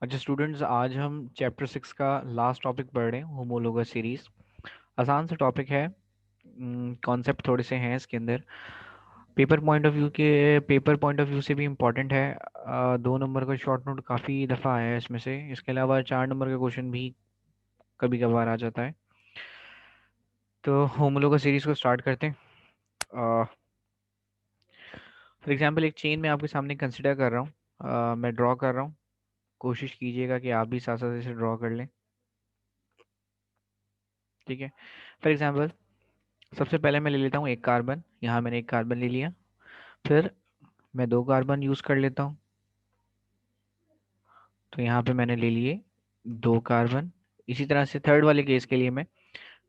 अच्छा स्टूडेंट्स, आज हम चैप्टर 6 का लास्ट टॉपिक पढ़ रहे हैं, होमोलोगस सीरीज। आसान सा टॉपिक है। कॉन्सेप्ट थोड़े से हैं इसके अंदर। पेपर पॉइंट ऑफ व्यू से भी इम्पोर्टेंट है। 2 नंबर का शॉर्ट नोट काफ़ी दफ़ा आया है इसमें से। इसके अलावा 4 नंबर का क्वेश्चन भी कभी कभार आ जाता है। तो होमोलोगस सीरीज को स्टार्ट करते हैं। फॉर एग्जाम्पल, एक चेन मैं आपके सामने कंसिडर कर रहा हूँ। मैं ड्रॉ कर रहा हूँ। कोशिश कीजिएगा कि आप भी साथ साथ इसे ड्रॉ कर लें। ठीक है। फॉर एग्जाम्पल, सबसे पहले मैं ले लेता हूँ एक कार्बन। यहाँ मैंने एक कार्बन ले लिया। फिर मैं 2 कार्बन यूज़ कर लेता हूँ। तो यहाँ पे मैंने ले लिए 2 कार्बन। इसी तरह से थर्ड वाले केस के लिए मैं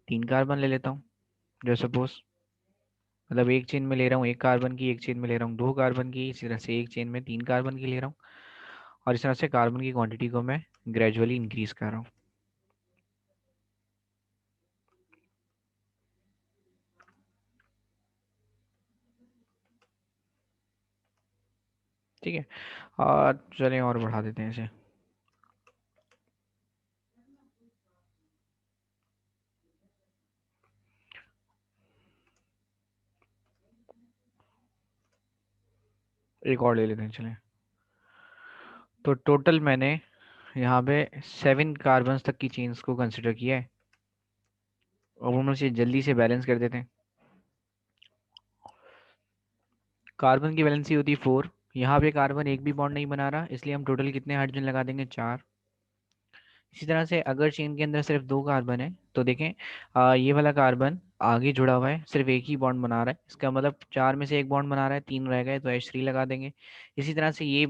3 कार्बन ले लेता हूँ। जो सपोज, मतलब एक चेन में ले रहा हूँ एक कार्बन की, एक चेन में ले रहा हूँ 2 कार्बन की, इसी तरह से एक चेन में 3 कार्बन की ले रहा हूँ। और इस तरह से कार्बन की क्वांटिटी को मैं ग्रेजुअली इंक्रीज कर रहा हूँ। ठीक है। और चलें और बढ़ा देते हैं इसे। एक और ले लेते हैं, चलें। तो टोटल मैंने यहाँ पे 7 कार्बन्स तक की चेन्स को कंसिडर किया है। और हम इसे जल्दी से बैलेंस कर देते हैं। कार्बन की वैलेंसी होती है 4। यहाँ पे कार्बन एक भी बॉन्ड नहीं बना रहा, इसलिए हम टोटल कितने हाइड्रोजन लगा देंगे, 4। इसी तरह से अगर चेन के अंदर सिर्फ 2 कार्बन है तो देखें, ये वाला कार्बन आगे जुड़ा हुआ है, सिर्फ एक ही बॉन्ड बना रहा है। इसका मतलब 4 में से एक बॉन्ड बना रहा है, 3 रह गए तो H3 लगा देंगे। इसी तरह से ये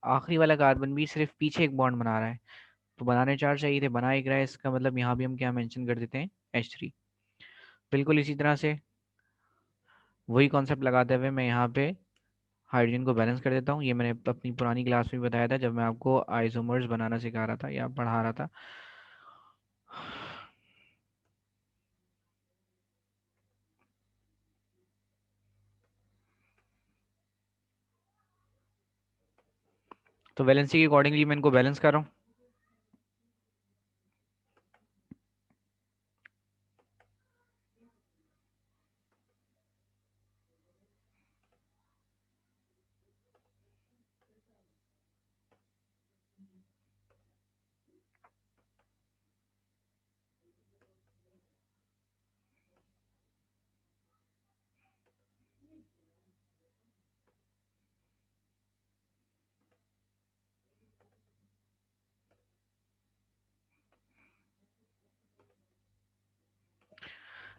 आखिरी वाला कार्बन भी सिर्फ पीछे एक बॉन्ड बना रहा है। तो बनाने 4 चाहिए थे, बना एक रहा है। इसका मतलब यहाँ भी हम क्या मेंशन कर देते हैं, H3। बिल्कुल इसी तरह से वही कॉन्सेप्ट लगाते हुए मैं यहाँ पे हाइड्रोजन को बैलेंस कर देता हूँ। ये मैंने अपनी पुरानी क्लास में बताया था, जब मैं आपको आइसोमर्स बनाना सिखा रहा था या पढ़ा रहा था। तो वैलेंसी के अकॉर्डिंगली मैं इनको बैलेंस कर रहा हूँ।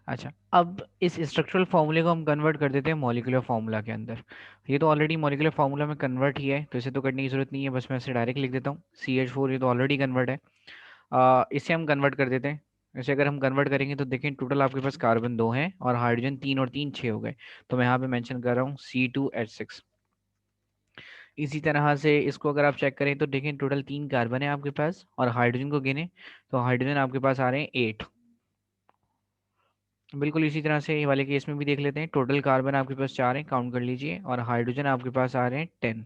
अच्छा, अब इस स्ट्रक्चरल फार्मूले को हम कन्वर्ट कर देते हैं मॉलिक्यूलर फार्मूला के अंदर। ये तो ऑलरेडी मॉलिक्यूलर फार्मूला में कन्वर्ट ही है, तो इसे तो करने की जरूरत नहीं है। बस मैं इसे डायरेक्ट लिख देता हूँ CH4। ये तो ऑलरेडी कन्वर्ट है। इसे हम कन्वर्ट कर देते हैं। इसे अगर हम कन्वर्ट करेंगे तो देखें, टोटल आपके पास कार्बन 2 हैं और हाइड्रोजन 3 और 3 6 हो गए। तो मैं यहाँ पे मेंशन कर रहा हूँ C2H6। इसी तरह से इसको अगर आप चेक करें तो देखें, टोटल 3 कार्बन है आपके पास, और हाइड्रोजन को गिने तो हाइड्रोजन आपके पास आ रहे हैं 8। बिल्कुल इसी तरह से ये वाले केस में भी देख लेते हैं। टोटल कार्बन आपके पास 4 है, काउंट कर लीजिए, और हाइड्रोजन आपके पास आ रहे हैं 10।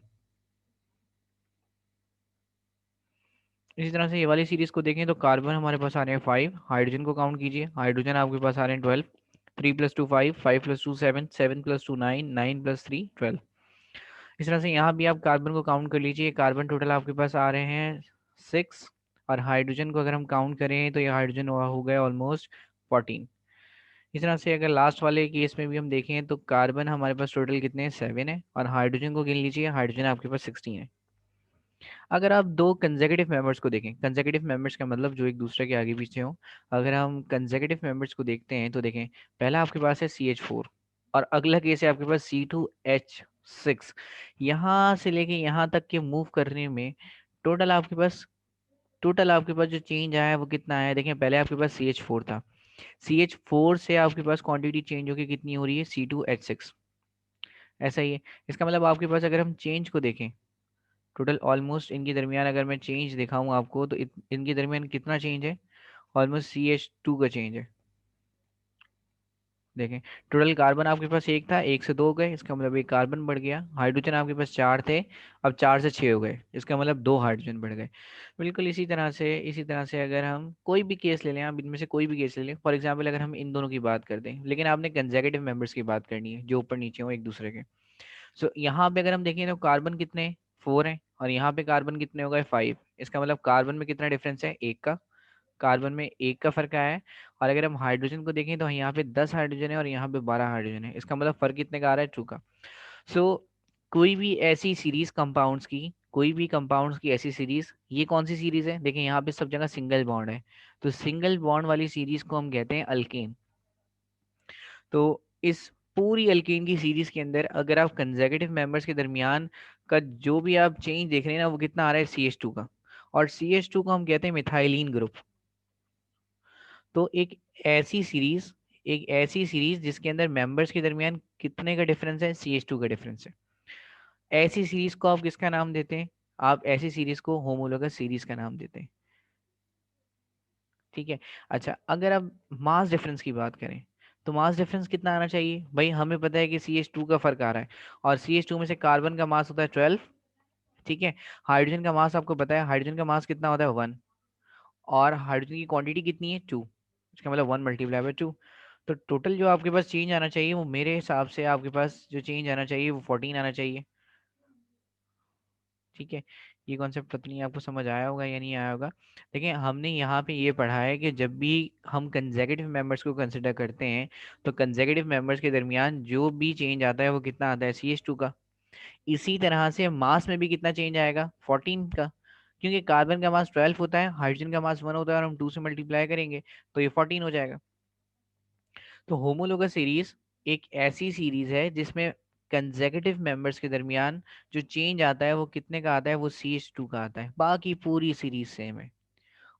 इसी तरह से ये वाली सीरीज को देखें तो कार्बन हमारे पास आ रहे हैं 5। हाइड्रोजन को काउंट कीजिए, हाइड्रोजन आपके पास आ रहे हैं 12। 3 + 2 5, 5 + 2 7, 7 + 2 9, 9 + 3 12। इस तरह से यहाँ भी आप कार्बन को काउंट कर लीजिए। कार्बन टोटल आपके पास आ रहे हैं 6। और हाइड्रोजन को अगर हम काउंट करें तो ये हाइड्रोजन हो गए ऑलमोस्ट 14। इस तरह से अगर लास्ट वाले केस में भी हम देखें तो कार्बन हमारे पास टोटल कितने हैं, 7 है, और हाइड्रोजन को गिन लीजिए, हाइड्रोजन आपके पास 16 है। अगर आप दो कंसेक्यूटिव मेंबर्स को देखें, कंसेक्यूटिव मेंबर्स का मतलब जो एक दूसरे के आगे पीछे हो, अगर हम कंसेक्यूटिव मेंबर्स को देखते हैं तो देखें, पहला आपके पास है CH4, और अगला केस है आपके पास C2H6। यहाँ से लेके यहाँ तक के मूव करने में टोटल आपके पास टोटल आपके पास जो चेंज आया है वो कितना आया है, देखें। पहले आपके पास CH4 था, CH4 से आपके पास क्वांटिटी चेंज होकर कितनी हो रही है, C2H6। ऐसा ही है। इसका मतलब आपके पास अगर हम चेंज को देखें, टोटल ऑलमोस्ट इनके दरमियान अगर मैं चेंज दिखाऊं आपको तो इनके दरमियान कितना चेंज है, ऑलमोस्ट CH2 का चेंज है। देखें, टोटल कार्बन आपके पास एक था, एक से दो हो गए, इसका मतलब एक कार्बन बढ़ गया। हाइड्रोजन आपके पास चार थे, अब चार से छः हो गए, इसका मतलब दो हाइड्रोजन बढ़ गए। बिल्कुल इसी तरह से अगर हम कोई भी केस ले लें, आप इनमें से कोई भी केस ले लें, फॉर एग्जाम्पल अगर हम इन दोनों की बात करते हैं, लेकिन आपने कंसेक्यूटिव मेंबर्स की बात करनी है जो ऊपर नीचे हो एक दूसरे के। सो यहाँ पे अगर हम देखें तो कार्बन कितने, फोर हैं, और यहाँ पे कार्बन कितने हो गए, फाइव। इसका मतलब कार्बन में कितना डिफरेंस है, एक का। कार्बन में एक का फर्क आया है। और अगर हम हाइड्रोजन को देखें तो यहाँ पे 10 हाइड्रोजन है और यहाँ पे 12 हाइड्रोजन है, इसका मतलब फर्क कितने का आ रहा है, टू का। सो कोई भी ऐसी सीरीज कंपाउंड्स की, कोई भी कंपाउंड्स की ऐसी सीरीज, ये कौन सी सीरीज है, देखें यहाँ पे सब जगह सिंगल बॉन्ड है, तो सिंगल बॉन्ड वाली सीरीज को हम कहते हैं अल्केन। तो इस पूरी अल्केन की सीरीज के अंदर अगर आप कंसेक्यूटिव मेंबर्स के दरमियान का जो भी आप चेंज देख रहे हैं ना, वो कितना आ रहा है, CH2 का। और CH2 को हम कहते हैं मिथाइलिन ग्रुप। तो एक ऐसी सीरीज जिसके अंदर मेंबर्स के दरमियान कितने का डिफरेंस है, CH2 का डिफरेंस है, ऐसी सीरीज को आप किसका नाम देते हैं, आप ऐसी सीरीज को होमोलोगस सीरीज का नाम देते हैं। ठीक है। अच्छा, अगर अब मास डिफरेंस की बात करें, तो मास डिफरेंस कितना आना चाहिए भाई, हमें पता है कि CH2 का फर्क आ रहा है, और CH2 में से कार्बन का मास होता है 12। ठीक है। हाइड्रोजन का मास आपको पता है, हाइड्रोजन का मास कितना होता है, 1। और हाइड्रोजन की क्वांटिटी कितनी है, 2। इसका मतलब 1 × 2। तो टोटल जो आपके पास चेंज आना चाहिए, वो मेरे हिसाब से आपके पास जो चेंज आना चाहिए वो 14 आना चाहिए। ठीक है। ये कॉन्सेप्ट पता नहीं आपको समझ आया होगा या नहीं आया होगा। देखिए, हमने यहाँ पे ये पढ़ा है कि जब भी हम कंसेक्यूटिव मेंबर्स को कंसिडर करते हैं, तो कंसेक्यूटिव मेंबर्स के दरमियान जो भी चेंज आता है वो कितना आता है, CH2 का। इसी तरह से मास में भी कितना चेंज आएगा, 14 का। क्योंकि कार्बन का मास 12 होता है, हाइड्रोजन का मास 1 होता है, और हम 2 से मल्टीप्लाई करेंगे तो ये 14 हो जाएगा। तो होमोलोगस सीरीज एक ऐसी सीरीज है जिसमें कंसेक्यूटिव मेंबर्स के दरमियान जो चेंज आता है वो कितने का आता है, वो CH2 का आता है, बाकी पूरी सीरीज सेम है।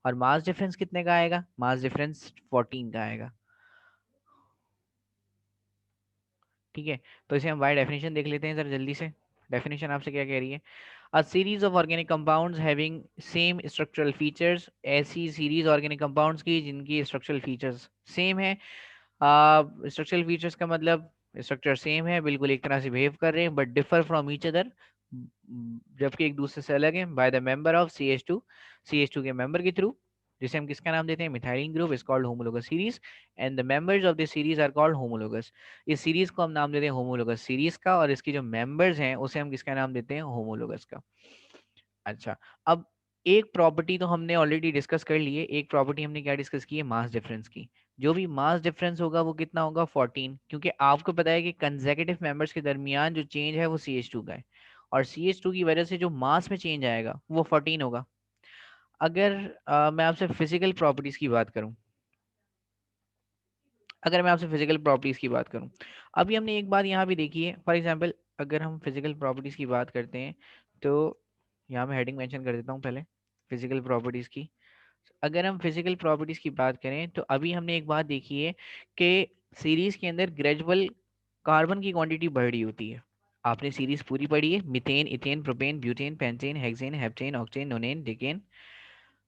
और मास डिफरेंस कितने का आएगा, मास डिफरेंस 14 का आएगा। ठीक है। तो इसे हम बाय डेफिनेशन देख लेते हैं जरा जल्दी से। डेफिनेशन आपसे क्या कह रही है, a series of organic compounds having same structural features, ऐसी सीरीज ऑर्गेनिक कंपाउंड्स की जिनकी स्ट्रक्चरल फीचर्स सेम है। स्ट्रक्चरल फीचर्स का मतलब स्ट्रक्चर सेम है, बिल्कुल एक तरह से बिहेव कर रहे हैं, but differ from each other, जबकि एक दूसरे से अलग है, by the member of CH2, CH2 के मेंबर के थ्रू, जिसे हम किसका नाम देते हैं, methylene group, is called homologous series. And the members of this series are called homologous. इस सीरीज को हम नाम देते हैं होमोलोगस सीरीज का, और इसकी जो मेंबर्स हैं उसे हम किसका नाम देते हैं, होमोलोगस का। अच्छा, अब एक प्रॉपर्टी तो हमने ऑलरेडी डिस्कस कर ली है, एक प्रॉपर्टी हमने क्या डिस्कस की है, मास डिफरेंस की। जो भी मास डिफरेंस होगा वो कितना होगा, 14, क्योंकि आपको पता है कि कंसेक्यूटिव मेंबर्स के दरमियान जो चेंज है वो CH2 का है, और CH2 की वजह से जो मास में चेंज आएगा वो 14 होगा। अगर मैं आपसे फिजिकल प्रॉपर्टीज की बात करूं, अगर मैं आपसे फिजिकल प्रॉपर्टीज की बात करूं, अभी हमने एक बात यहाँ भी देखी है, फॉर एग्जांपल अगर हम फिजिकल प्रॉपर्टीज की बात करते हैं, तो यहाँ मैं हेडिंग मेंशन कर देता हूँ पहले, फिजिकल प्रॉपर्टीज की। अगर हम फिजिकल प्रॉपर्टीज की बात करें तो अभी हमने एक बात देखी है कि सीरीज के अंदर ग्रेजुअल कार्बन की क्वांटिटी बढ़ रही होती है। आपने सीरीज पूरी पढ़ी है, methane, ethane, propane, butane, pentane, hexane, heptane, octane, nonane, decane.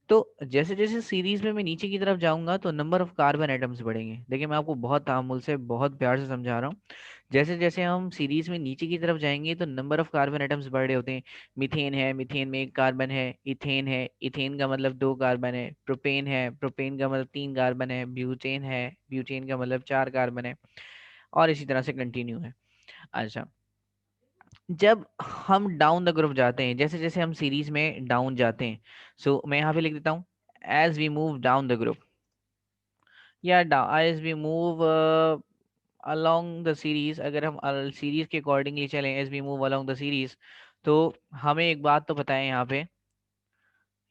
तो जैसे जैसे सीरीज में मैं नीचे की तरफ जाऊंगा तो नंबर ऑफ कार्बन एटम्स बढ़ेंगे। देखिए, मैं आपको बहुत तामुल से बहुत प्यार से समझा रहा हूँ। जैसे जैसे हम सीरीज में नीचे की तरफ जाएंगे तो नंबर ऑफ कार्बन एटम्स बढ़ रहे होते हैं। मीथेन है, मीथेन में एक कार्बन है, इथेन है, इथेन का मतलब दो कार्बन है, प्रोपेन है, प्रोपेन का मतलब तीन कार्बन है, ब्यूटेन है, ब्यूटेन का मतलब चार कार्बन है, और इसी तरह से कंटिन्यू है। अच्छा, जब हम डाउन द ग्रुप जाते हैं, जैसे जैसे हम सीरीज में डाउन जाते हैं, सो मैं यहाँ पे लिख देता हूँ, as we move down the group, या as we move along the series, अगर हम सीरीज के अकॉर्डिंगली चलें, as we move along the series, तो हमें एक बात तो पता है यहाँ पे,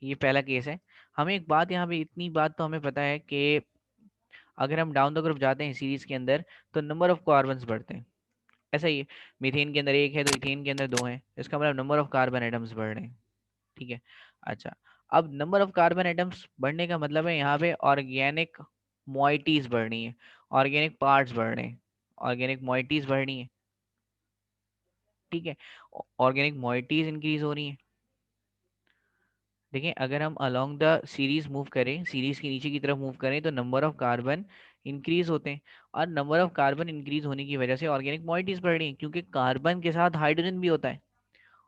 ये पहला केस है। हमें एक बात यहाँ पे, इतनी बात तो हमें पता है कि अगर हम डाउन द ग्रुप जाते हैं सीरीज के अंदर तो नंबर ऑफ कार्बन्स बढ़ते हैं। ऐसा ही है, मीथेन के अंदर एक है तो इथेन के अंदर दो है, इसका मतलब नंबर ऑफ कार्बन एटम्स बढ़ रहे हैं। ठीक है। अच्छा, अब नंबर ऑफ कार्बन एटम्स बढ़ने का मतलब है यहाँ पे ऑर्गेनिक मॉइटीज बढ़ रही है, ऑर्गेनिक पार्ट्स बढ़ रहे हैं, ऑर्गेनिक मॉइटीज बढ़ रही है। ठीक है। ऑर्गेनिक मॉइटीज इंक्रीज हो रही है। देखिए अगर हम अलोंग द सीरीज मूव करें, सीरीज के नीचे की तरफ मूव करें, तो नंबर ऑफ कार्बन इंक्रीज होते हैं। और नंबर ऑफ कार्बन इंक्रीज होने की वजह से ऑर्गेनिक मॉलिक्यूल्स बढ़ रही हैं, क्योंकि कार्बन के साथ हाइड्रोजन भी होता है,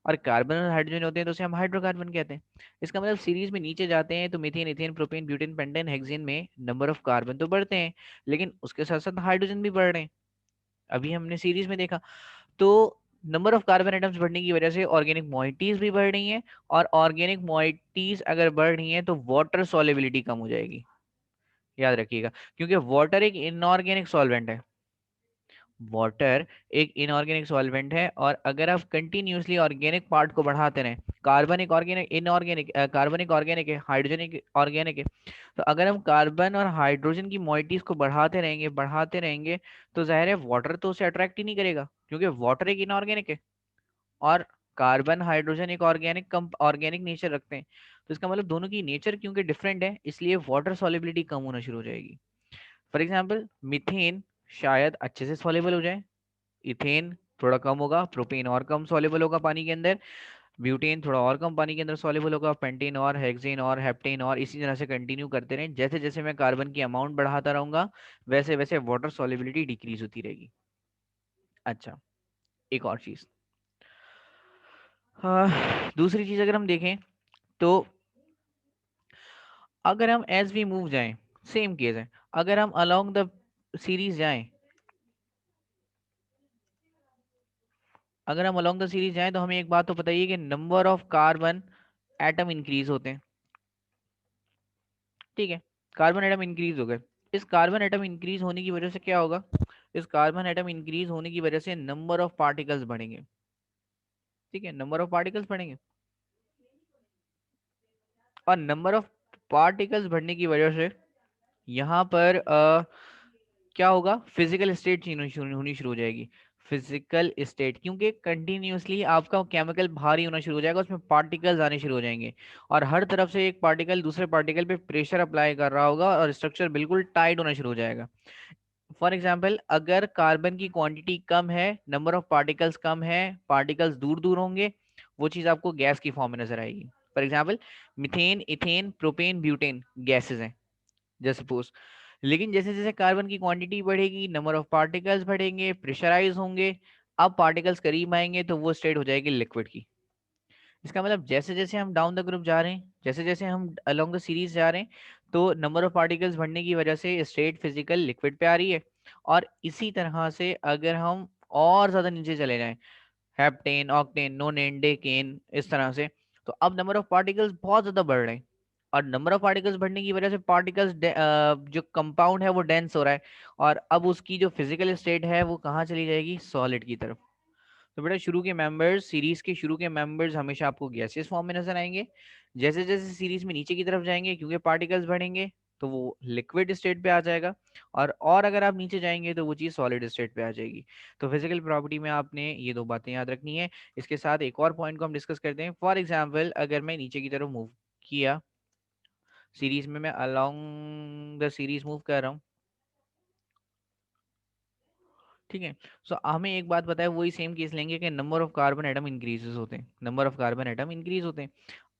और कार्बन और हाइड्रोजन होते हैं तो उसे हम हाइड्रोकार्बन कहते हैं। इसका मतलब सीरीज में नीचे जाते हैं तो methane, ethane, propane, butane, pentane, hexane में नंबर ऑफ कार्बन तो बढ़ते हैं, लेकिन उसके साथ साथ हाइड्रोजन भी बढ़ रहे हैं, अभी हमने सीरीज में देखा। तो नंबर ऑफ कार्बन एटम्स बढ़ने की वजह से ऑर्गेनिक मॉइटीज भी बढ़ रही हैं, और ऑर्गेनिक मॉइटीज अगर बढ़ रही हैं तो वाटर सॉल्युबिलिटी कम हो जाएगी, याद रखिएगा, क्योंकि वाटर एक इनऑर्गेनिक सॉल्वेंट है। वाटर एक इनऑर्गेनिक सॉल्वेंट है, और अगर आप कंटिन्यूसली ऑर्गेनिक पार्ट को बढ़ाते रहें, कार्बन एक ऑर्गेनिक, इनऑर्गेनिक, कार्बन एक ऑर्गेनिक है, हाइड्रोजन एक ऑर्गेनिक है, तो अगर हम कार्बन और हाइड्रोजन की मॉइटीज को बढ़ाते रहेंगे तो जाहिर है वाटर तो उसे अट्रैक्ट ही नहीं करेगा, क्योंकि वाटर एक इनऑर्गेनिक है, और कार्बन हाइड्रोजन एक ऑर्गेनिक कम ऑर्गेनिक नेचर रखते हैं। तो इसका मतलब दोनों की नेचर क्योंकि डिफरेंट है, इसलिए वाटर सॉल्युबिलिटी कम होना शुरू हो जाएगी। फॉर एग्जाम्पल मीथेन शायद अच्छे से सॉल्युबल हो जाए, इथेन थोड़ा कम होगा, प्रोपेन और कम सॉल्युबल होगा पानी के अंदर, ब्यूटेन थोड़ा और कम पानी के अंदर सॉल्युबल होगा, पेंटेन और हेक्सेन और हेप्टेन, और इसी तरह से कंटिन्यू करते रहें। जैसे जैसे मैं कार्बन की अमाउंट बढ़ाता रहूंगा, वैसे वैसे वाटर सॉल्युबिलिटी डिक्रीज होती रहेगी। अच्छा, एक और चीज, दूसरी चीज अगर हम देखें तो अगर हम एज वी मूव जाएं, सेम केस है, अगर हम अलोंग द सीरीज जाएं, अगर हम अलोंग द सीरीज जाएं तो हमें एक बात तो पता ही है कि number of carbon atom increase होते हैं, ठीक है, कार्बन एटम इंक्रीज हो गए। इस कार्बन एटम इंक्रीज होने की वजह से क्या होगा, इस कार्बन एटम इंक्रीज होने की वजह से नंबर ऑफ पार्टिकल्स बढ़ेंगे, ठीक है, नंबर ऑफ पार्टिकल्स बढ़ेंगे, और नंबर ऑफ पार्टिकल्स बढ़ने की वजह से यहाँ पर क्या होगा, फिजिकल स्टेट चेंज होनी शुरू हो जाएगी। फिजिकल स्टेट, क्योंकि कंटिन्यूअसली आपका केमिकल भारी होना शुरू हो जाएगा, उसमें पार्टिकल्स आने शुरू हो जाएंगे, और हर तरफ से एक पार्टिकल दूसरे पार्टिकल पे प्रेशर अप्लाई कर रहा होगा, और स्ट्रक्चर बिल्कुल टाइट होना शुरू हो जाएगा। फॉर एग्जाम्पल अगर कार्बन की क्वांटिटी कम है, नंबर ऑफ पार्टिकल्स कम है, पार्टिकल्स दूर दूर होंगे, वो चीज़ आपको गैस की फॉर्म में नजर आएगी। For example methane, ethane, propane, butane gases हैं जस्ट सपोज, लेकिन जैसे जैसे कार्बन की क्वांटिटी बढ़ेगी, नंबर ऑफ पार्टिकल्स बढ़ेंगे, प्रेशराइज होंगे, अब पार्टिकल्स करीब आएंगे तो वो स्टेट हो जाएगी लिक्विड की। इसका मतलब जैसे जैसे हम डाउन द ग्रुप जा रहे हैं, जैसे जैसे हम अलोंग द सीरीज जा रहे हैं, तो नंबर ऑफ पार्टिकल्स बढ़ने की वजह से स्टेट फिजिकल लिक्विड पे आ रही है। और इसी तरह से अगर हम और ज्यादा नीचे चले जाएं, हेप्टेन, ऑक्टेन, नोनेन, डेकेन, इस तरह से, तो अब नंबर ऑफ पार्टिकल्स बहुत ज्यादा बढ़ रहे हैं, और नंबर ऑफ पार्टिकल्स बढ़ने की वजह से पार्टिकल्स जो कंपाउंड है वो डेंस हो रहा है, और अब उसकी जो फिजिकल स्टेट है वो कहाँ चली जाएगी, सॉलिड की तरफ। तो बेटा शुरू के मेंबर्स, सीरीज के शुरू के मेंबर्स हमेशा आपको गैसियस फॉर्म में नजर आएंगे, जैसे जैसे सीरीज में नीचे की तरफ जाएंगे क्योंकि पार्टिकल्स बढ़ेंगे तो वो लिक्विड स्टेट पे आ जाएगा, और अगर आप नीचे जाएंगे तो वो चीज़ सॉलिड स्टेट पे आ जाएगी। तो फिजिकल प्रॉपर्टी में आपने ये दो बातें याद रखनी है। इसके साथ एक और पॉइंट को हम डिस्कस करते हैं। फॉर एग्जाम्पल अगर मैं नीचे की तरफ मूव किया, सीरीज में मैं अलोंग द सीरीज मूव कर रहा हूँ, ठीक है, सो हमें एक बात पता है, वही सेम केस लेंगे कि number of carbon atom increases होते हैं, number of carbon atom increase होते हैं।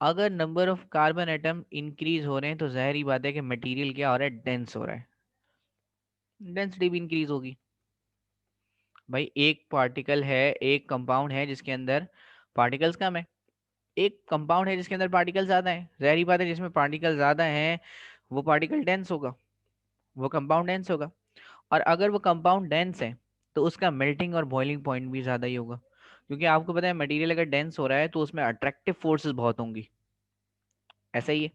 अगर number of carbon atom increase हो रहे हैं तो जाहिर ही बात है कि मटेरियल क्या हो रहा है, डेंस हो रहा है, डेंसिटी भी इंक्रीज होगी। भाई एक पार्टिकल है, एक कंपाउंड है जिसके अंदर पार्टिकल्स कम है, एक कंपाउंड है जिसके अंदर पार्टिकल ज्यादा है, जाहिर ही बात है जिसमें पार्टिकल ज्यादा है वो पार्टिकल डेंस होगा, वो कंपाउंड डेंस होगा। और अगर वो कंपाउंड डेंस है तो उसका मेल्टिंग और बॉइलिंग पॉइंट भी ज़्यादा ही होगा, क्योंकि आपको पता है मटेरियल अगर डेंस हो रहा है तो उसमें अट्रैक्टिव फोर्सेस बहुत होंगी। ऐसा ही है,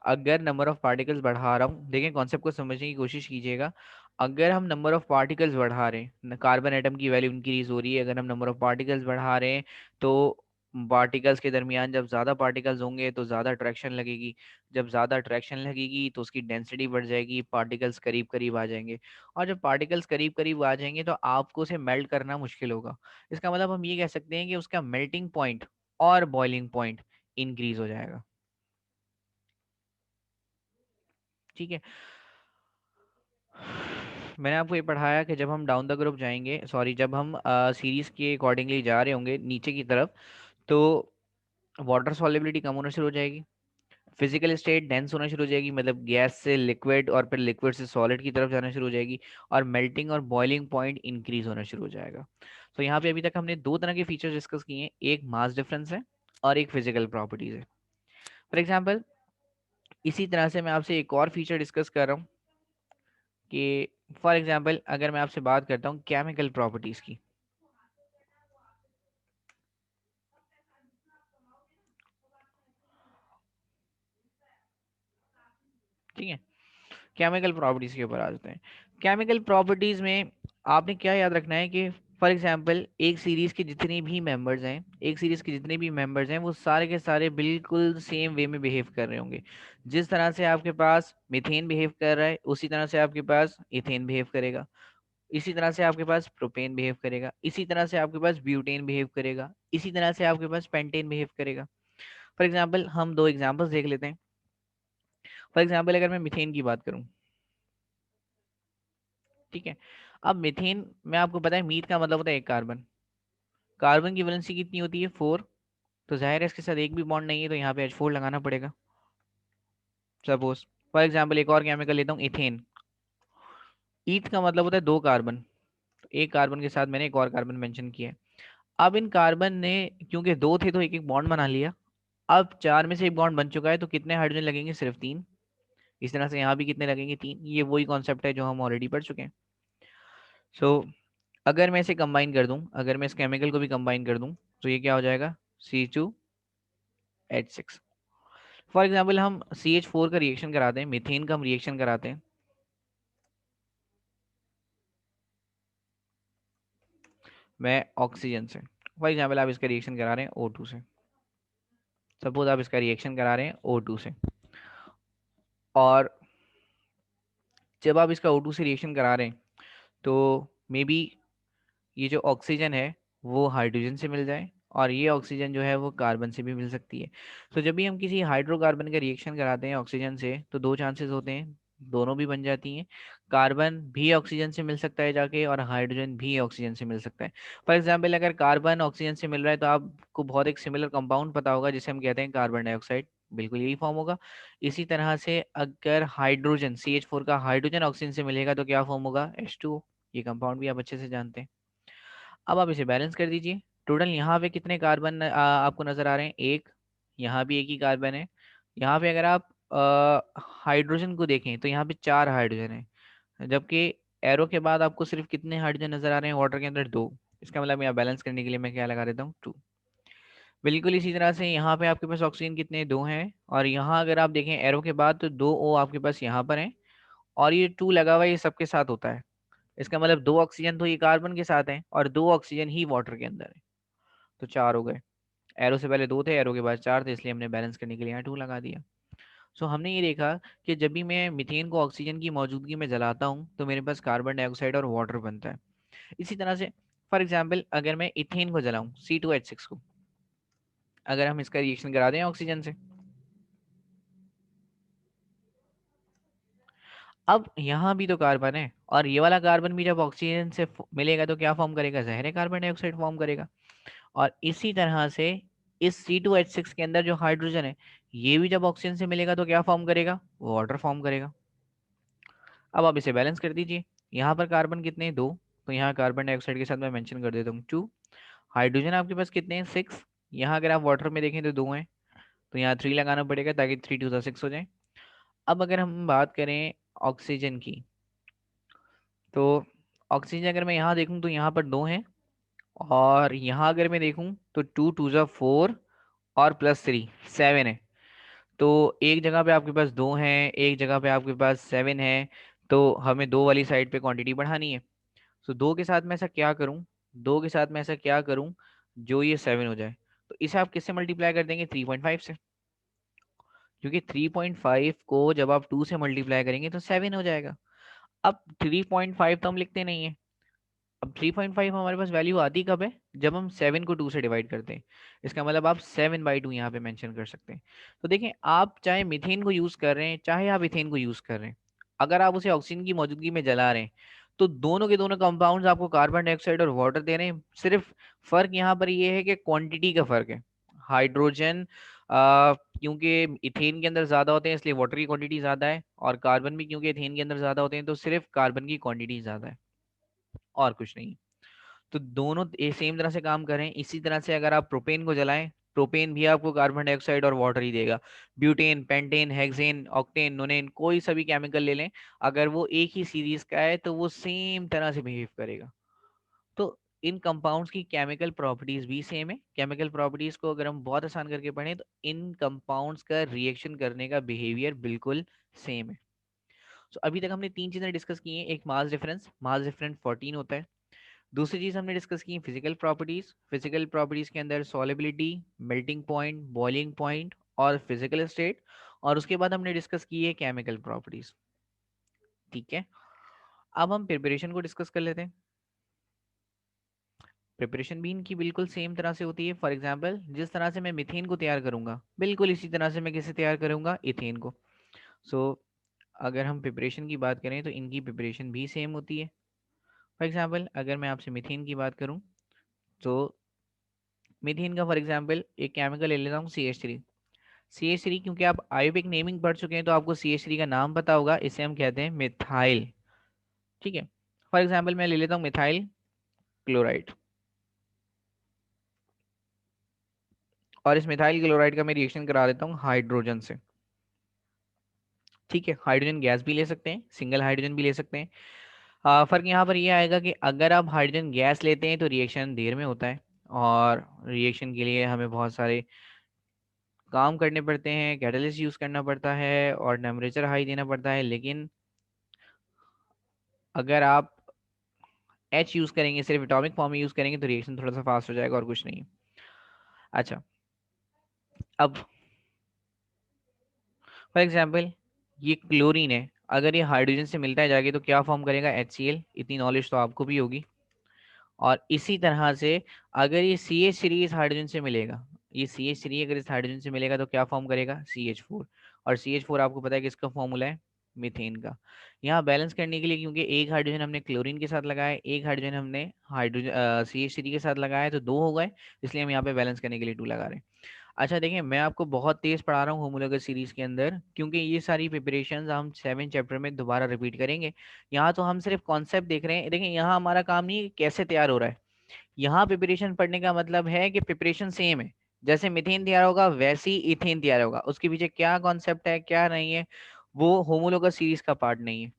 अगर नंबर ऑफ पार्टिकल्स बढ़ा रहा हूँ, देखें कॉन्सेप्ट को समझने की कोशिश कीजिएगा, अगर हम नंबर ऑफ पार्टिकल्स बढ़ा रहे हैं, कार्बन एटम की वैल्यू इंक्रीज हो रही है, अगर हम नंबर ऑफ पार्टिकल्स बढ़ा रहे हैं तो पार्टिकल्स के दरमियान जब ज़्यादा पार्टिकल्स होंगे तो ज़्यादा अट्रैक्शन लगेगी, जब ज़्यादा अट्रैक्शन लगेगी तो उसकी डेंसिटी बढ़ जाएगी, पार्टिकल्स करीब करीब आ जाएंगे, और जब पार्टिकल्स करीब करीब आ जाएंगे तो आपको उसे मेल्ट करना मुश्किल होगा। इसका मतलब हम ये कह सकते हैं कि उसका मेल्टिंग पॉइंट और बॉइलिंग पॉइंट इंक्रीज हो जाएगा, ठीक है। मैंने आपको ये पढ़ाया कि जब हम डाउन द ग्रुप जाएंगे, सॉरी जब हम सीरीज के अकॉर्डिंगली जा रहे होंगे नीचे की तरफ, तो वाटर सॉल्युबिलिटी कम होना शुरू हो जाएगी, फिजिकल स्टेट डेंस होना शुरू हो जाएगी, मतलब गैस से लिक्विड और फिर लिक्विड से सॉलिड की तरफ जाना शुरू हो जाएगी, और मेल्टिंग और बॉइलिंग पॉइंट इंक्रीज होना शुरू हो जाएगा। तो यहाँ पे अभी तक हमने दो तरह के फीचर्स डिस्कस किए हैं, एक मास डिफरेंस है और एक फिजिकल प्रॉपर्टीज है। फॉर एग्जाम्पल इसी तरह से मैं आपसे एक और फीचर डिस्कस कर रहा हूँ कि फॉर एग्जाम्पल अगर मैं आपसे बात करता हूँ केमिकल प्रॉपर्टीज की, ठीक है, केमिकल प्रॉपर्टीज के ऊपर आ जाते हैं। केमिकल प्रॉपर्टीज में आपने क्या याद रखना है कि फॉर एग्जांपल एक सीरीज के जितने भी मेंबर्स हैं, एक सीरीज के जितने भी मेंबर्स हैं वो सारे के सारे बिल्कुल सेम वे में बिहेव कर रहे होंगे। जिस तरह से आपके पास मीथेन बिहेव कर रहा है उसी तरह से आपके पास इथेन बिहेव करेगा, इसी तरह से आपके पास प्रोपेन बिहेव करेगा, इसी तरह से आपके पास ब्यूटेन बिहेव करेगा, इसी तरह से आपके पास पेंटेन बिहेव करेगा। फॉर एग्जाम्पल हम दो एग्जाम्पल्स देख लेते हैं। फॉर एग्जाम्पल अगर मैं मीथेन की बात करूं, ठीक है, अब मीथेन में आपको पता है मीथ का मतलब होता है एक कार्बन, कार्बन की वैलेंसी कितनी होती है 4, तो जाहिर है इसके साथ एक भी बॉन्ड नहीं है तो यहाँ पे H4 लगाना पड़ेगा। सपोज फॉर एग्जाम्पल एक और केमिकल लेता हूँ इथेन, ईथ का मतलब होता है दो कार्बन, तो एक कार्बन के साथ मैंने एक और कार्बन मेंशन किया है। अब इन कार्बन ने क्योंकि दो थे तो एक एक बॉन्ड बना लिया, अब चार में से एक बॉन्ड बन चुका है तो कितने हाइड्रोजन लगेंगे, सिर्फ 3। इस तरह से यहाँ भी कितने लगेंगे, 3। ये वही कॉन्सेप्ट है जो हम ऑलरेडी पढ़ चुके हैं। सो अगर मैं इसे कंबाइन कर दूं, अगर मैं इस केमिकल को भी कंबाइन कर दूं तो ये क्या हो जाएगा, C2H6। फॉर एग्जाम्पल हम CH4 का रिएक्शन कराते हैं, मीथेन का हम रिएक्शन कराते हैं, मैं ऑक्सीजन से। फॉर एग्जाम्पल आप इसका रिएक्शन करा रहे हैं O2 से, सपोज आप इसका रिएक्शन करा रहे हैं O2 से, और जब आप इसका O2 से रिएक्शन करा रहे हैं तो मे बी ये जो ऑक्सीजन है वो हाइड्रोजन से मिल जाए, और ये ऑक्सीजन जो है वो कार्बन से भी मिल सकती है। तो जब भी हम किसी हाइड्रोकार्बन का रिएक्शन कराते हैं ऑक्सीजन से तो दो चांसेस होते हैं, दोनों भी बन जाती हैं, कार्बन भी ऑक्सीजन से मिल सकता है जाके और हाइड्रोजन भी ऑक्सीजन से मिल सकता है। फॉर एग्जाम्पल अगर कार्बन ऑक्सीजन से मिल रहा है तो आपको बहुत एक सिमिलर कंपाउंड पता होगा जिसे हम कहते हैं कार्बन डाइऑक्साइड, बिल्कुल यही फॉर्म होगा। इसी तरह से अगर हाइड्रोजन CH4 का हाइड्रोजन ऑक्सीजन से मिलेगा तो क्या फॉर्म होगा, H2O। ये कंपाउंड भी आप अच्छे से जानते हैं। अब आप इसे बैलेंस कर दीजिए, टोटल यहाँ पे कितने कार्बन आपको नजर आ रहे हैं, एक, यहाँ भी एक ही कार्बन है। यहाँ पे अगर आप हाइड्रोजन को देखें तो यहाँ पे 4 हाइड्रोजन है, जबकि एरो के बाद आपको सिर्फ कितने हाइड्रोजन नजर आ रहे हैं वाटर के अंदर, 2। इसका मतलब यहाँ बैलेंस करने के लिए मैं क्या लगा देता हूँ, 2। बिल्कुल इसी तरह से यहाँ पे आपके पास ऑक्सीजन कितने, 2 हैं, और यहाँ अगर आप देखें एरो के बाद तो 2 O आपके पास यहाँ पर है, और ये 2 लगा हुआ है, ये सबके साथ होता है। इसका मतलब 2 ऑक्सीजन तो ये कार्बन के साथ है और 2 ऑक्सीजन ही वाटर के अंदर है, तो 4 हो गए। एरो से पहले 2 थे, एरो के बाद 4 थे, इसलिए हमने बैलेंस करने के लिए यहाँ 2 लगा दिया। सो हमने ये देखा कि जब भी मैं मीथेन को ऑक्सीजन की मौजूदगी में जलाता हूँ तो मेरे पास कार्बन डाइऑक्साइड और वाटर बनता है। इसी तरह से फॉर एग्जाम्पल अगर मैं इथेन को जलाऊं C2H6 को, अगर हम इसका रिएक्शन करा दें ऑक्सीजन से, अब यहाँ भी तो कार्बन है और ये वाला कार्बन भी जब ऑक्सीजन से मिलेगा तो क्या फॉर्म करेगा, जहर कार्बन डाइऑक्साइड फॉर्म करेगा। और इसी तरह से इस C2H6 के अंदर जो हाइड्रोजन है ये भी जब ऑक्सीजन से मिलेगा तो क्या फॉर्म करेगा, वाटर फॉर्म करेगा। अब आप इसे बैलेंस कर दीजिए, यहाँ पर कार्बन कितने हैं, 2, तो यहाँ कार्बन डाइऑक्साइड के साथ मैं मेंशन कर देता हूँ 2। हाइड्रोजन आपके पास कितने हैं, 6। यहाँ अगर आप वाटर में देखें तो 2 हैं, तो यहाँ 3 लगाना पड़ेगा ताकि 3 2 6 हो जाए। अब अगर हम बात करें ऑक्सीजन की, तो ऑक्सीजन अगर मैं यहाँ देखूँ तो यहाँ पर 2 हैं, और यहाँ अगर मैं देखूँ तो 2 2 4 और +3 7 है। तो एक जगह पे आपके पास 2 हैं, एक जगह पे आपके पास 7 है, तो हमें 2 वाली साइड पे क्वांटिटी बढ़ानी है। तो 2 के साथ मैं ऐसा क्या करूं, 2 के साथ मैं ऐसा क्या करूं जो ये 7 हो जाए, तो इसे आप किससे मल्टीप्लाई कर देंगे, 3.5 से, क्योंकि 3.5 को जब आप 2 से मल्टीप्लाई करेंगे तो 7 हो जाएगा। अब 3.5 तो हम लिखते नहीं है, अब 3.5 हमारे पास वैल्यू आती कब है, जब हम 7 को 2 से डिवाइड करते हैं। इसका मतलब आप 7/2 यहाँ पे मेंशन कर सकते हैं। तो देखें, आप चाहे मीथेन को यूज कर रहे हैं चाहे आप इथेन को यूज कर रहे हैं, अगर आप उसे ऑक्सीजन की मौजूदगी में जला रहे हैं तो दोनों के दोनों कंपाउंड्स आपको कार्बन डाइऑक्साइड और वाटर दे रहे हैं। सिर्फ फर्क यहाँ पर ये है कि क्वांटिटी का फर्क है। हाइड्रोजन क्योंकि इथेन के अंदर ज़्यादा होते हैं इसलिए वाटर की क्वांटिटी ज़्यादा है, और कार्बन भी क्योंकि इथेन के अंदर ज़्यादा होते हैं तो सिर्फ कार्बन की क्वांटिटी ज़्यादा है, और कुछ नहीं। तो दोनों सेम तरह से काम करें। इसी तरह से अगर आप प्रोपेन को जलाएं, प्रोपेन भी आपको कार्बन डाइऑक्साइड और वाटर ही देगा। ब्यूटेन, पेंटेन, हेक्सेन, ऑक्टेन, नोनेन, कोई सा भी केमिकल ले लें, अगर वो एक ही सीरीज का है तो वो सेम तरह से बिहेव करेगा। तो इन कंपाउंड्स की केमिकल प्रॉपर्टीज भी सेम है। केमिकल प्रॉपर्टीज को अगर हम बहुत आसान करके पढ़ें तो इन कंपाउंड्स का रिएक्शन करने का बिहेवियर बिल्कुल सेम है। तो अभी तक हमने तीन चीजें डिस्कस की हैं। एक मास डिफरेंस 14 होता है। दूसरी चीज हमने डिस्कस की फिजिकल प्रॉपर्टीज। फिजिकल प्रॉपर्टीज के अंदर solubility, melting point, boiling point और फिजिकल स्टेट। और उसके बाद हमने डिस्कस की है केमिकल प्रॉपर्टीज। ठीक है, अब हम प्रिपरेशन को डिस्कस कर लेते हैं। प्रिपरेशन भी इनकी बिल्कुल सेम तरह से होती है। फॉर एग्जांपल, जिस तरह से मैं मीथेन को तैयार करूंगा बिल्कुल इसी तरह से मैं किसे तैयार करूंगा, इथेन को। सो अगर हम प्रिपरेशन की बात करें तो इनकी प्रिपरेशन भी सेम होती है। फॉर एग्जांपल, अगर मैं आपसे मीथेन की बात करूं तो मीथेन का फॉर एग्जांपल एक केमिकल ले लेता हूँ, CH3। CH3, क्योंकि आप आयोबिक नेमिंग पढ़ चुके हैं तो आपको CH3 का नाम पता होगा, इसे हम कहते हैं मिथाइल। ठीक है, फॉर एग्जांपल मैं ले लेता हूँ मिथाइल क्लोराइड, और इस मिथाइल क्लोराइड का मैं रिएक्शन करा देता हूँ हाइड्रोजन से। ठीक है, हाइड्रोजन गैस भी ले सकते हैं, सिंगल हाइड्रोजन भी ले सकते हैं। फर्क यहाँ पर यह आएगा कि अगर आप हाइड्रोजन गैस लेते हैं तो रिएक्शन देर में होता है, और रिएक्शन के लिए हमें बहुत सारे काम करने पड़ते हैं, कैटलिस्ट यूज करना पड़ता है और टेम्परेचर हाई देना पड़ता है। लेकिन अगर आप एच यूज करेंगे, सिर्फ एटॉमिक फॉर्म में यूज करेंगे तो रिएक्शन थोड़ा सा फास्ट हो जाएगा, और कुछ नहीं। अच्छा, अब फॉर एग्जाम्पल ये क्लोरीन है, अगर ये हाइड्रोजन से मिलता है जाके तो क्या फॉर्म करेगा, HCl। इतनी नॉलेज तो आपको भी होगी। और इसी तरह से अगर ये CH3 इस हाइड्रोजन से मिलेगा, ये CH3 अगर इस हाइड्रोजन से मिलेगा तो क्या फॉर्म करेगा, CH4। और CH4 आपको पता है कि इसका फॉर्मूला है मीथेन का। यहाँ बैलेंस करने के लिए, क्योंकि एक हाइड्रोजन हमने क्लोरीन के साथ लगाया, एक हाइड्रोजन हमने हाइड्रोजन CH3 के साथ लगाया, तो दो हो गए, इसलिए हम यहाँ पे बैलेंस करने के लिए 2 लगा रहे हैं। अच्छा देखिए, मैं आपको बहुत तेज पढ़ा रहा हूँ होमोलॉगस सीरीज के अंदर, क्योंकि ये सारी प्रिपरेशंस हम 7 चैप्टर में दोबारा रिपीट करेंगे। यहाँ तो हम सिर्फ कॉन्सेप्ट देख रहे हैं। देखिए, यहाँ हमारा काम नहीं है कि कैसे तैयार हो रहा है, यहाँ प्रिपरेशन पढ़ने का मतलब है कि प्रिपरेशन सेम है। जैसे मीथेन तैयार होगा वैसे ही इथेन तैयार होगा, उसके पीछे क्या कॉन्सेप्ट है क्या नहीं है वो होमोलॉगस सीरीज का पार्ट नहीं है।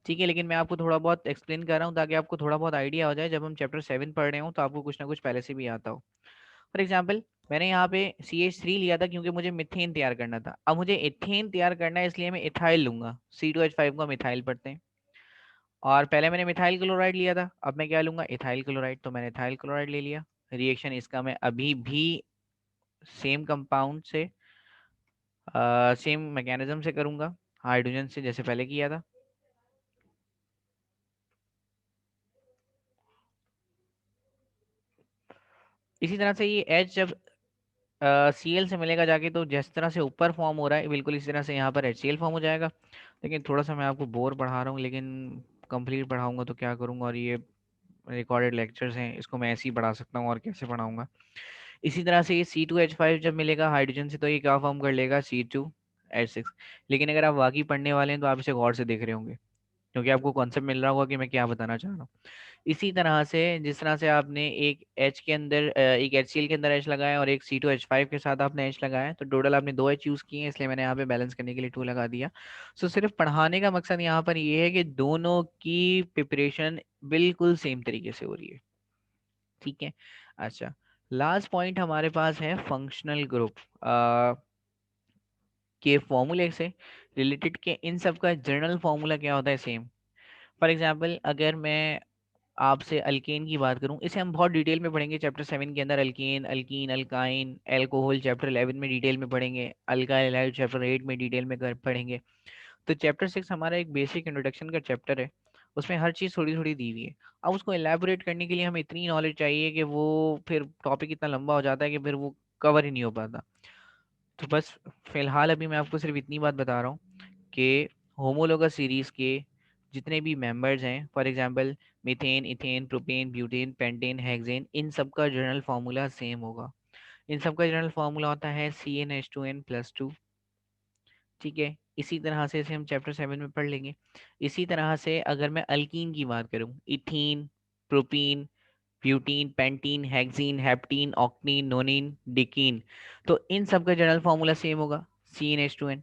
ठीक है, लेकिन मैं आपको थोड़ा बहुत एक्सप्लेन कर रहा हूँ ताकि आपको थोड़ा बहुत आइडिया हो जाए, जब हम चैप्टर 7 पढ़ रहे हो तो आपको कुछ ना कुछ पहले से भी आता हो। फॉर एग्जाम्पल, मैंने यहाँ पे CH3 लिया था क्योंकि मुझे मिथेन तैयार करना था। अब मुझे इथेन तैयार करना है इसलिए मैं इथाइल लूंगा, C2H5 को मिथाइल पढ़ते हैं। और पहले मैंने मिथाइल क्लोराइड लिया था, अब मैं क्या लूंगा, इथाइल क्लोराइड। तो मैंने इथाइल क्लोराइड ले लिया। रिएक्शन इसका मैं अभी भी सेम कंपाउंड से, सेम मैकेनिज्म से करूंगा, हाइड्रोजन से, जैसे पहले किया था। इसी तरह से ये H जब Cl से मिलेगा जाके तो जिस तरह से ऊपर फॉर्म हो रहा है बिल्कुल इसी तरह से यहाँ पर HCl फॉर्म हो जाएगा। लेकिन थोड़ा सा मैं आपको बोर पढ़ा रहा हूँ, लेकिन कंप्लीट पढ़ाऊंगा तो क्या करूँगा, और ये रिकॉर्डेड लेक्चर्स हैं, इसको मैं ऐसे ही पढ़ा सकता हूँ और कैसे पढ़ाऊंगा। इसी तरह से ये C2H5 जब मिलेगा हाइड्रोजन से तो ये क्या फॉर्म कर लेगा, C2H6। लेकिन अगर आप वाकई पढ़ने वाले हैं तो आप इसे गौर से देख रहे होंगे, क्योंकि आपको कॉन्सेप्ट मिल रहा होगा कि मैं क्या बताना चाह रहा हूँ। इसी तरह से जिस तरह से आपने एक H के अंदर एक HCl के अंदर H लगाया और एक C2H5 के साथ आपने H लगाया, तो टोटल आपने 2 H यूज किए हैं, इसलिए मैंने यहाँ पे बैलेंस करने के लिए 2 लगा दिया। सो सिर्फ पढ़ाने का मकसद यहाँ पर ये है कि दोनों की प्रिपरेशन बिल्कुल सेम तरीके से हो रही है। ठीक है, अच्छा, लास्ट पॉइंट हमारे पास है फंक्शनल ग्रुप के फॉर्मूले से रिलेटेड के। इन सब का जनरल फॉर्मूला क्या होता है, सेम। फॉर एग्जाम्पल, अगर मैं आपसे अल्केन की बात करूं, इसे हम बहुत डिटेल में पढ़ेंगे चैप्टर 7 के अंदर। Alkane, alkyne, alkyne, alcohol chapter 11 में डिटेल में पढ़ेंगे। अल्काइल हाइड चैप्टर 8 में डिटेल में पढ़ेंगे। तो चैप्टर 6 हमारा एक बेसिक इंट्रोडक्शन का चैप्टर है, उसमें हर चीज़ थोड़ी थोड़ी दी हुई है। अब उसको एलैबोरेट करने के लिए हमें इतनी नॉलेज चाहिए कि वो फिर टॉपिक इतना लंबा हो जाता है कि फिर वो कवर ही नहीं हो पाता। तो बस फिलहाल अभी मैं आपको सिर्फ इतनी बात बता रहा हूँ कि होमोलोगस सीरीज के जितने भी मेंबर्स हैं, for example methane, ethane, propane, butane, pentane, hexane, इन सब का जनरल फार्मूला सेम होगा। इन सब का जनरल फॉर्मूला होता है CnH2n+2। ठीक है, इसी तरह से इसे हम चैप्टर 7 में पढ़ लेंगे। इसी तरह से अगर मैं अल्कीन की बात करूं, ethene, propene, butene, pentene, hexene, heptene, octene, nonene, decene, तो इन सब का जनरल फॉर्मूला सेम होगा, CnH2n।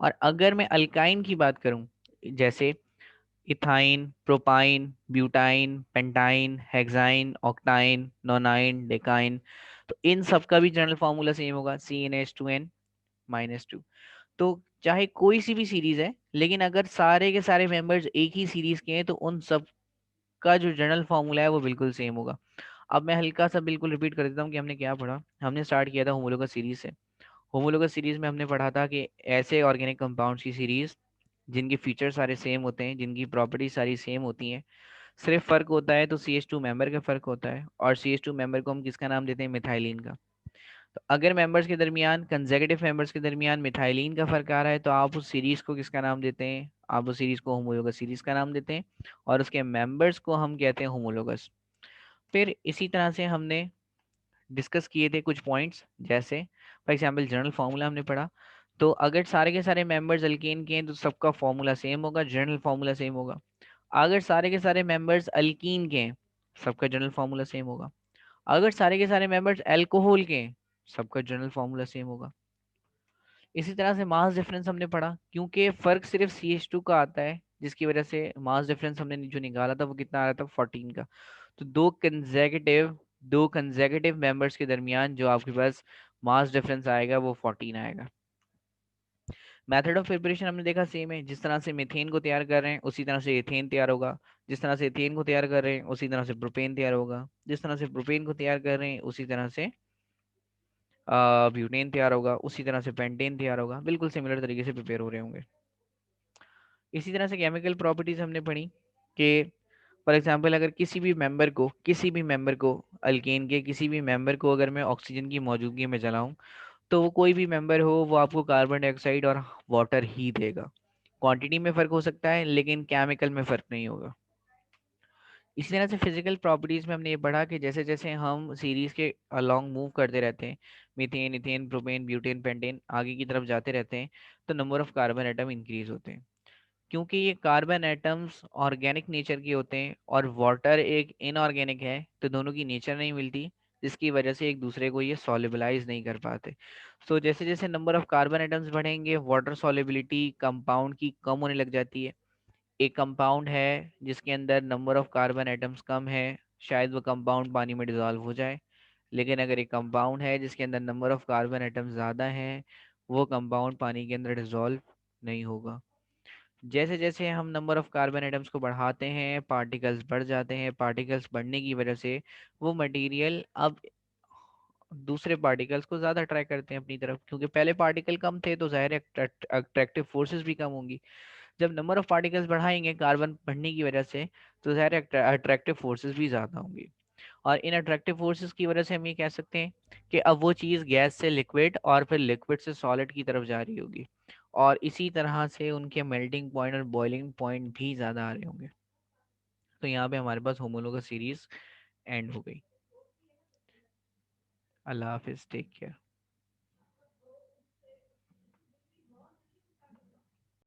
और अगर मैं अल्काइन की बात करूं, जैसे ethyne, propyne, butyne, pentyne, hexyne, octyne, nonyne, decyne, तो इन सब का भी जनरल फॉर्मूला सेम होगा, CnH2n-2। तो चाहे कोई सी भी सीरीज है, लेकिन अगर सारे के सारे मेंबर्स एक ही सीरीज के हैं तो उन सब का जो जनरल फॉर्मूला है वो बिल्कुल सेम होगा। अब मैं हल्का सा बिल्कुल रिपीट कर देता हूँ कि हमने क्या पढ़ा। हमने स्टार्ट किया था होमोलोगस सीरीज से। होमोलोगस सीरीज में हमने पढ़ा था कि ऐसे ऑर्गेनिक कंपाउंड्स की सीरीज जिनके फीचर सारे सेम होते हैं, जिनकी प्रॉपर्टी सारी सेम होती हैं, सिर्फ फर्क होता है तो CH2 मेंबर का फर्क होता है, और CH2 मेंबर को हम किसका नाम देते हैं, मिथाइलिन का। तो अगर मेंबर्स के दरमियान, कंसेक्यूटिव मेंबर्स के दरमियान मिथाइलिन का फर्क आ रहा है तो आप उस सीरीज को किसका नाम देते हैं, आप उस सीरीज को होमोलोगस सीरीज का नाम देते हैं, और उसके मेंबर्स को हम कहते हैं होमोलोगस। फिर इसी तरह से हमने डिस्कस किए थे कुछ पॉइंट्स, जैसे फॉर एग्जांपल जनरल फार्मूला हमने पढ़ा। तो अगर सारे के सारे मेंबर्स अल्केन के हैं तो सबका फार्मूला सेम होगा, जनरल फार्मूला सेम होगा। अगर सारे के सारे मेंबर्स अल्कीन के हैं, सबका जनरल फार्मूला सेम होगा। अगर सारे के सारे मेंबर्स अल्कोहल के हैं, सबका जनरल फार्मूला सेम होगा। इसी तरह से मास डिफरेंस हमने पढ़ा, क्योंकि फर्क सिर्फ CH2 का आता है, जिसकी वजह से मास डिफरेंस हमने जो निकाला था वो कितना आ रहा था, 14 का। तो दो कंसेक्यूटिव मेंबर्स के दरमियान जो आपके पास मास डिफरेंस आएगा वो 14 आएगा। मेथड ऑफ प्रिपरेशन हमने देखा सेम है, जिस तरह से मीथेन को तैयार कर रहे हैं उसी तरह से एथेन तैयार होगा, जिस तरह से एथेन को तैयार कर रहे हैं उसी तरह से प्रोपेन तैयार होगा, जिस तरह से प्रोपेन को तैयार कर रहे हैं उसी तरह से ब्यूटेन तैयार होगा, उसी तरह से पेंटेन तैयार होगा, बिल्कुल सिमिलर तरीके से प्रिपेयर हो रहे होंगे। इसी तरह से केमिकल प्रॉपर्टीज हमने पढ़ी कि फॉर एग्जांपल अगर किसी भी मेंबर को अल्केन के किसी भी मेंबर को अगर मैं ऑक्सीजन की मौजूदगी में जलाऊं तो वो कोई भी मेंबर हो वो आपको कार्बन डाइऑक्साइड और वाटर ही देगा। क्वांटिटी में फर्क हो सकता है लेकिन केमिकल में फर्क नहीं होगा। इसी तरह से फिजिकल प्रॉपर्टीज में हमने ये पढ़ा कि जैसे जैसे हम सीरीज के अलोंग मूव करते रहते हैं, methane, ethane, propane, butane, pentane आगे की तरफ जाते रहते हैं, तो number of carbon atom increase होते हैं। क्योंकि ये कार्बन एटम्स ऑर्गेनिक नेचर के होते हैं और वाटर एक इनऑर्गेनिक है, तो दोनों की नेचर नहीं मिलती, जिसकी वजह से एक दूसरे को ये सॉल्युबलाइज नहीं कर पाते। तो जैसे जैसे नंबर ऑफ कार्बन एटम्स बढ़ेंगे वाटर सॉल्युबिलिटी कंपाउंड की कम होने लग जाती है। एक कंपाउंड है जिसके अंदर number of carbon atoms come है, शायद वो कंपाउंड पानी में डिजॉल्व हो जाए। लेकिन अगर एक कंपाउंड है जिसके अंदर नंबर ऑफ कार्बन एटम्स ज़्यादा हैं, वो कंपाउंड पानी के अंदर डिजॉल्व नहीं होगा। जैसे जैसे हम नंबर ऑफ कार्बन एटम्स को बढ़ाते हैं पार्टिकल्स बढ़ जाते हैं, पार्टिकल्स बढ़ने की वजह से वो मटेरियल अब दूसरे पार्टिकल्स को ज़्यादा अट्रैक्ट करते हैं अपनी तरफ, क्योंकि पहले पार्टिकल कम थे तो ज़ाहिर है अट्रैक्टिव फोर्सेस भी कम होंगी। जब नंबर ऑफ पार्टिकल्स बढ़ाएंगे कार्बन बढ़ने की वजह से तो ज़ाहिर है अट्रैक्टिव फोर्सेस भी ज़्यादा होंगी। और इन अट्रैक्टिव फोर्सेस की वजह से हम ये कह सकते हैं कि अब वो चीज़ गैस से लिक्विड और फिर लिक्विड से सॉलिड की तरफ जा रही होगी, और इसी तरह से उनके मेल्टिंग पॉइंट और बॉइलिंग पॉइंट भी ज़्यादा आ रहे होंगे। तो यहाँ पे हमारे पास होमोलोगस सीरीज एंड हो गई। अल्लाह हाफिज़, टेक केयर।